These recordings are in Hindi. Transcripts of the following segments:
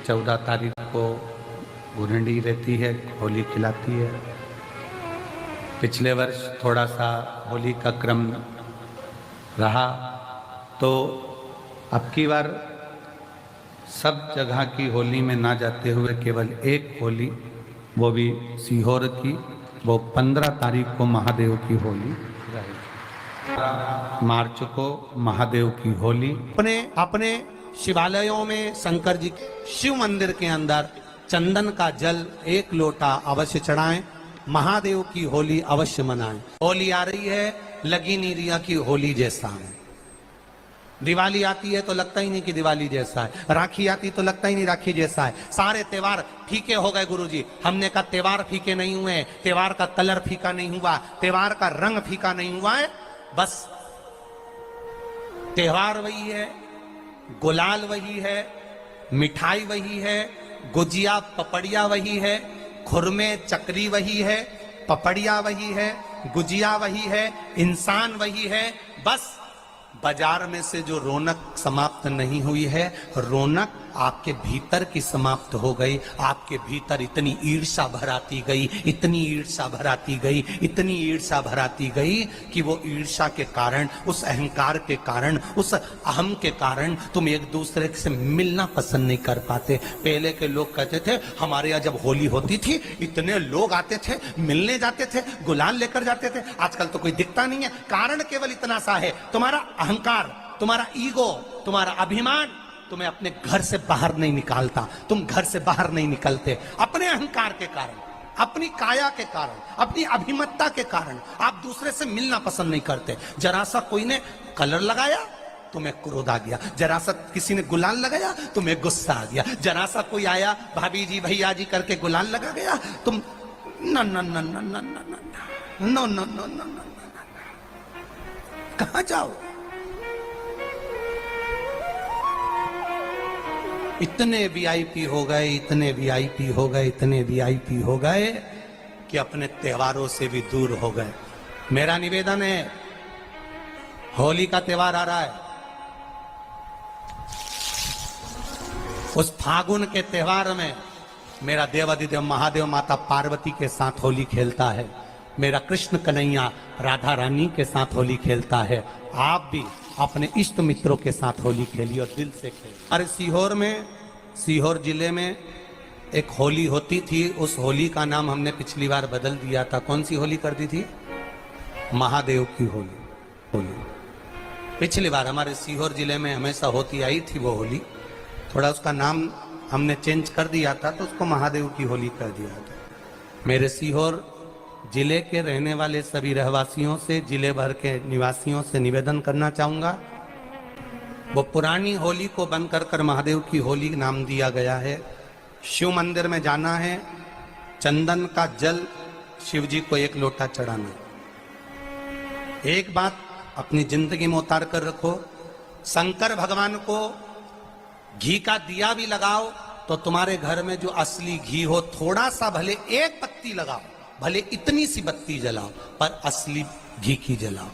14 तारीख को गुरंडी रहती है, होली खिलाती है। पिछले वर्ष थोड़ा सा होली का क्रम रहा, तो अब की बार सब जगह की होली में ना जाते हुए केवल एक होली, वो भी सीहोर की, वो 15 तारीख को महादेव की होली रहेगी। मार्च को महादेव की होली। अपने शिवालयों में शंकर जी शिव मंदिर के अंदर चंदन का जल 1 लोटा अवश्य चढ़ाएं। महादेव की होली अवश्य मनाएं। होली आ रही है, लगी नहीं रिया की होली जैसा है। दिवाली आती है तो लगता ही नहीं कि दिवाली जैसा है। राखी आती तो लगता ही नहीं राखी जैसा है। सारे त्योहार फीके हो गए गुरुजी। हमने कहा त्योहार फीके नहीं हुए, त्योहार का कलर फीका नहीं हुआ, त्योहार का रंग फीका नहीं हुआ है। बस त्योहार वही है, गुलाल वही है, मिठाई वही है, गुजिया पपड़िया वही है, खुरमे चकरी वही है, पपड़िया वही है, गुजिया वही है, इंसान वही है। बस बाजार में से जो रौनक समाप्त नहीं हुई है, रौनक आपके भीतर की समाप्त हो गई। आपके भीतर इतनी ईर्ष्या भराती गई, इतनी ईर्ष्या भराती गई, इतनी ईर्ष्या भराती गई कि वो ईर्ष्या के कारण, उस अहंकार के कारण, उस अहम के कारण तुम एक दूसरे से मिलना पसंद नहीं कर पाते। पहले के लोग कहते थे हमारे यहाँ जब होली होती थी इतने लोग आते थे, मिलने जाते थे, गुलाल लेकर जाते थे। आजकल तो कोई दिखता नहीं है। कारण केवल इतना सा है, तुम्हारा अहंकार, तुम्हारा ईगो, तुम्हारा अभिमान तुम्हें अपने घर से बाहर नहीं निकालता। तुम घर से बाहर नहीं निकलते अपने अहंकार के कारण, अपनी काया के कारण, अपनी अभिमतता के कारण। आप दूसरे से मिलना पसंद नहीं करते। जरा सा कोई ने कलर लगाया तुम्हें क्रोध आ गया, जरा सा किसी ने गुलाल लगाया तुम्हें गुस्सा आ गया, जरा सा कोई आया भाभी जी भैया जी करके गुलाल लगा गया, तुम न न न न न न न न न कहां जाओ। इतने वीआईपी हो गए, इतने वीआईपी हो गए, इतने वीआईपी हो गए कि अपने त्योहारों से भी दूर हो गए। मेरा निवेदन है, होली का त्योहार आ रहा है, उस फागुन के त्योहार में मेरा देवाधिदेव महादेव माता पार्वती के साथ होली खेलता है, मेरा कृष्ण कन्हैया राधा रानी के साथ होली खेलता है। आप भी अपने इष्ट मित्रों के साथ होली खेलिए और दिल से खेलिए। अरे सीहोर जिले में एक होली होती थी, उस होली का नाम हमने पिछली बार बदल दिया था। कौन सी होली कर दी थी? महादेव की होली। पिछली बार हमारे सीहोर जिले में हमेशा होती आई थी वो होली, थोड़ा उसका नाम हमने चेंज कर दिया था तो उसको महादेव की होली कर दिया था। मेरे सीहोर जिले के रहने वाले सभी रहवासियों से, जिले भर के निवासियों से निवेदन करना चाहूंगा, वो पुरानी होली को बंद कर महादेव की होली नाम दिया गया है। शिव मंदिर में जाना है, चंदन का जल शिव जी को 1 लोटा चढ़ाना। एक बात अपनी जिंदगी में उतार कर रखो, शंकर भगवान को घी का दिया भी लगाओ तो तुम्हारे घर में जो असली घी हो, थोड़ा सा भले 1 पत्ती लगाओ, भले इतनी सी बत्ती जलाओ, पर असली घी की जलाओ।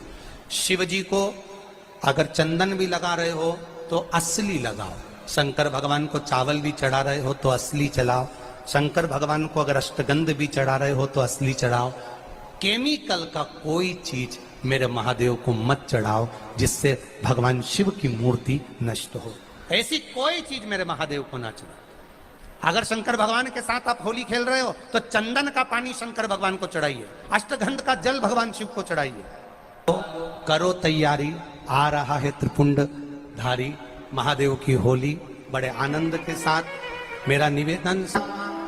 शिव जी को अगर चंदन भी लगा रहे हो तो असली लगाओ। शंकर भगवान को चावल भी चढ़ा रहे हो तो असली चढ़ाओ। शंकर भगवान को अगर अष्टगंध भी चढ़ा रहे हो तो असली चढ़ाओ। केमिकल का कोई चीज मेरे महादेव को मत चढ़ाओ जिससे भगवान शिव की मूर्ति नष्ट हो। ऐसी कोई चीज मेरे महादेव को ना चढ़ाओ। अगर शंकर भगवान के साथ आप होली खेल रहे हो तो चंदन का पानी शंकर भगवान को चढ़ाइए, अष्टगंध का जल भगवान शिव को चढ़ाइए। तो करो तैयारी, आ रहा है त्रिपुंड धारी महादेव की होली। बड़े आनंद के साथ मेरा निवेदन,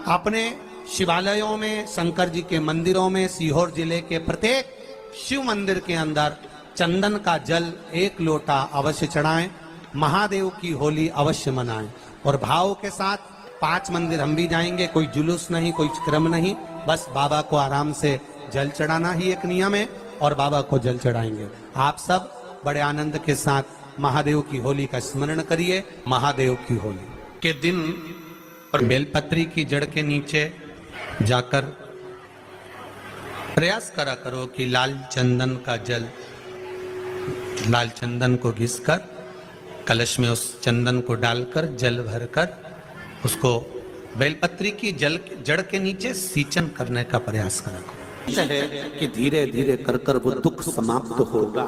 अपने शिवालयों में, शंकर जी के मंदिरों में, सीहोर जिले के प्रत्येक शिव मंदिर के अंदर चंदन का जल 1 लोटा अवश्य चढ़ाएं। महादेव की होली अवश्य मनाएं और भाव के साथ 5 मंदिर हम भी जाएंगे। कोई जुलूस नहीं, कोई क्रम नहीं, बस बाबा को आराम से जल चढ़ाना ही एक नियम है और बाबा को जल चढ़ाएंगे। आप सब बड़े आनंद के साथ महादेव की होली का स्मरण करिए। महादेव की होली के दिन और बेलपत्री की जड़ के नीचे जाकर प्रयास करा करो कि लाल चंदन का जल, लाल चंदन को घिसकर कलश में उस चंदन को डालकर जल भरकर उसको बेलपत्री की जड़ के नीचे सींचन करने का प्रयास करा है कि धीरे धीरे कर कर वो दुख समाप्त होगा,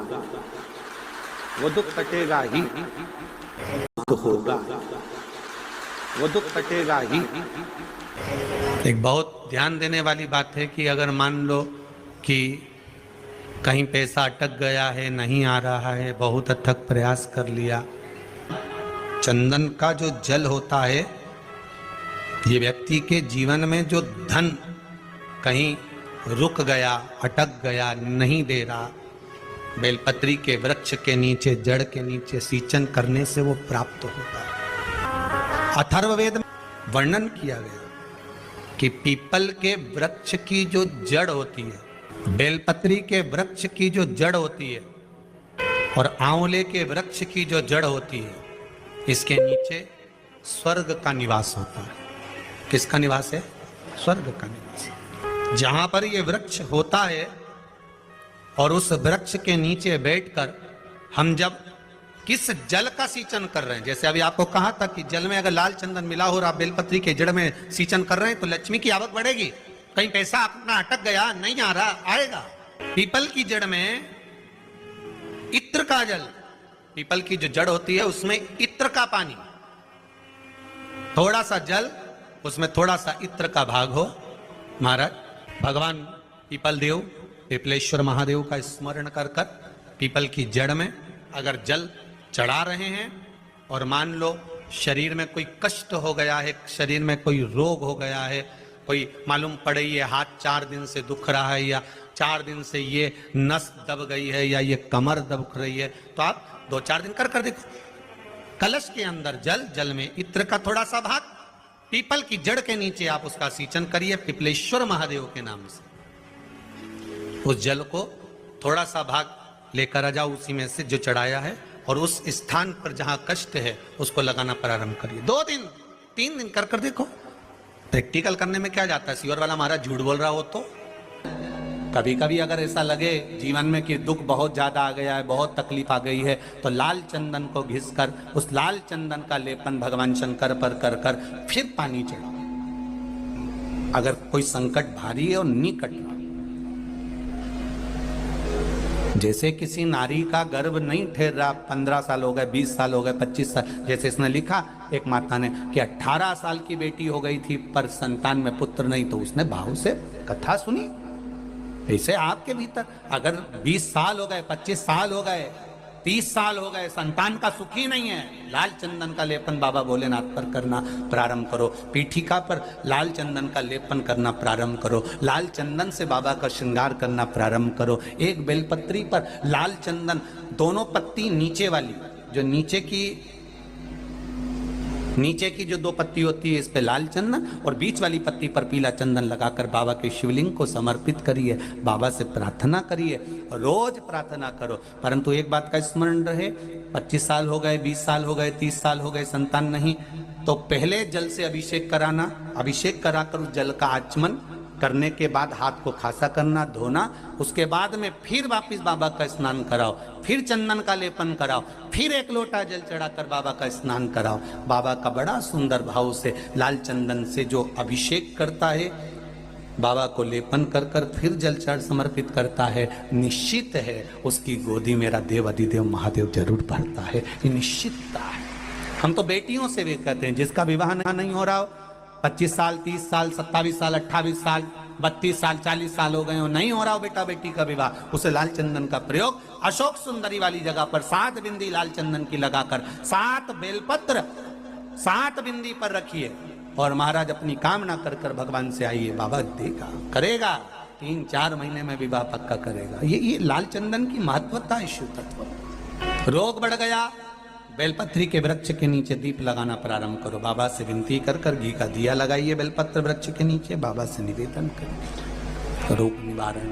वो दुख कटेगा ही, होगा वो दुख कटेगा ही। एक बहुत ध्यान देने वाली बात है कि अगर मान लो कि कहीं पैसा अटक गया है, नहीं आ रहा है, बहुत अथक प्रयास कर लिया, चंदन का जो जल होता है ये व्यक्ति के जीवन में जो धन कहीं रुक गया, अटक गया, नहीं दे रहा, बेलपत्री के वृक्ष के नीचे, जड़ के नीचे सींचन करने से वो प्राप्त होता है। अथर्ववेद में वर्णन किया गया कि पीपल के वृक्ष की जो जड़ होती है, बेलपत्री के वृक्ष की जो जड़ होती है और आंवले के वृक्ष की जो जड़ होती है, इसके नीचे स्वर्ग का निवास होता है। किसका निवास है? स्वर्ग का निवास। जहां पर ये वृक्ष होता है और उस वृक्ष के नीचे बैठकर हम जब किस जल का सींचन कर रहे हैं, जैसे अभी आपको कहा था कि जल में अगर लाल चंदन मिला हो और आप बेलपत्री के जड़ में सींचन कर रहे हैं तो लक्ष्मी की आवक बढ़ेगी। कहीं पैसा अपना अटक गया, नहीं आ रहा, आएगा। पीपल की जड़ में इत्र का जल, पीपल की जो जड़ होती है उसमें इत्र का पानी, थोड़ा सा जल, उसमें थोड़ा सा इत्र का भाग हो। महाराज भगवान पीपल देव, पिपलेश्वर महादेव का स्मरण कर कर पीपल की जड़ में अगर जल चढ़ा रहे हैं और मान लो शरीर में कोई कष्ट हो गया है, शरीर में कोई रोग हो गया है, कोई मालूम पड़े ये हाथ 4 दिन से दुख रहा है या 4 दिन से ये नस दब गई है या ये कमर दब रही है, तो आप 2-4 दिन कर देखो। कलश के अंदर जल, जल में इत्र का थोड़ा सा भाग, पीपल की जड़ के नीचे आप उसका सींचन करिए पिपलेश्वर महादेव के नाम से। उस जल को थोड़ा सा भाग लेकर आ जाओ उसी में से जो चढ़ाया है, और उस स्थान पर जहां कष्ट है उसको लगाना प्रारंभ करिए। 2 दिन 3 दिन कर देखो। प्रैक्टिकल करने में क्या जाता है? सीवर वाला महाराज झूठ बोल रहा हो तो कभी कभी अगर ऐसा लगे जीवन में कि दुख बहुत ज्यादा आ गया है, बहुत तकलीफ आ गई है, तो लाल चंदन को घिसकर उस लाल चंदन का लेपन भगवान शंकर पर कर कर फिर पानी चढ़ाओ। अगर कोई संकट भारी है और निकट, जैसे किसी नारी का गर्भ नहीं ठहर रहा, 15 साल हो गए, 20 साल हो गए, 25 साल, जैसे इसने लिखा एक माता ने कि 18 साल की बेटी हो गई थी पर संतान में पुत्र नहीं, तो उसने भाव से कथा सुनी। ऐसे आपके भीतर अगर 20 साल हो गए, 25 साल हो गए, 30 साल हो गए, संतान का सुख ही नहीं है, लाल चंदन का लेपन बाबा भोलेनाथ पर करना प्रारंभ करो। पीठिका पर लाल चंदन का लेपन करना प्रारंभ करो। लाल चंदन से बाबा का श्रृंगार करना प्रारंभ करो। एक बेलपत्री पर लाल चंदन, दोनों पत्ती नीचे वाली, जो नीचे की जो 2 पत्ती होती है इस पे लाल चंदन, और बीच वाली पत्ती पर पीला चंदन लगाकर बाबा के शिवलिंग को समर्पित करिए। बाबा से प्रार्थना करिए, रोज प्रार्थना करो। परंतु एक बात का स्मरण रहे, 25 साल हो गए, 20 साल हो गए, 30 साल हो गए, संतान नहीं, तो पहले जल से अभिषेक कराना, अभिषेक कराकर उस जल का आचमन करने के बाद हाथ को खासा करना, धोना, उसके बाद में फिर वापिस बाबा का स्नान कराओ, फिर चंदन का लेपन कराओ, फिर 1 लोटा जल चढ़ाकर बाबा का स्नान कराओ। बाबा का बड़ा सुंदर भाव से लाल चंदन से जो अभिषेक करता है, बाबा को लेपन कर कर फिर जल चढ़ समर्पित करता है, निश्चित है उसकी गोदी मेरा देव अधिदेव महादेव जरूर भरता है। ये निश्चितता है। हम तो बेटियों से भी कहते हैं जिसका विवाह नहीं हो रहा हो, 25 साल, 30 साल, 27 साल, 28 साल, 32 साल, 40 साल हो गए हो, नहीं हो रहा हो बेटा बेटी का विवाह, उसे लाल चंदन का प्रयोग अशोक सुंदरी वाली जगह पर 7 बिंदी लाल चंदन की लगाकर 7 बेलपत्र 7 बिंदी पर रखिए और महाराज अपनी कामना कर कर भगवान से आइए। बाबा देगा, करेगा, 3-4 महीने में विवाह पक्का करेगा। ये लाल चंदन की महत्वता है। शिव तत्व। रोग बढ़ गया, बेलपत्री के वृक्ष के नीचे दीप लगाना प्रारंभ करो। बाबा से विनती कर कर घी का दिया लगाइए बेलपत्र वृक्ष के नीचे, बाबा से निवेदन करिए, रोग निवारण।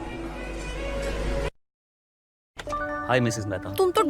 हाय मिसेस मेहता। तुम तो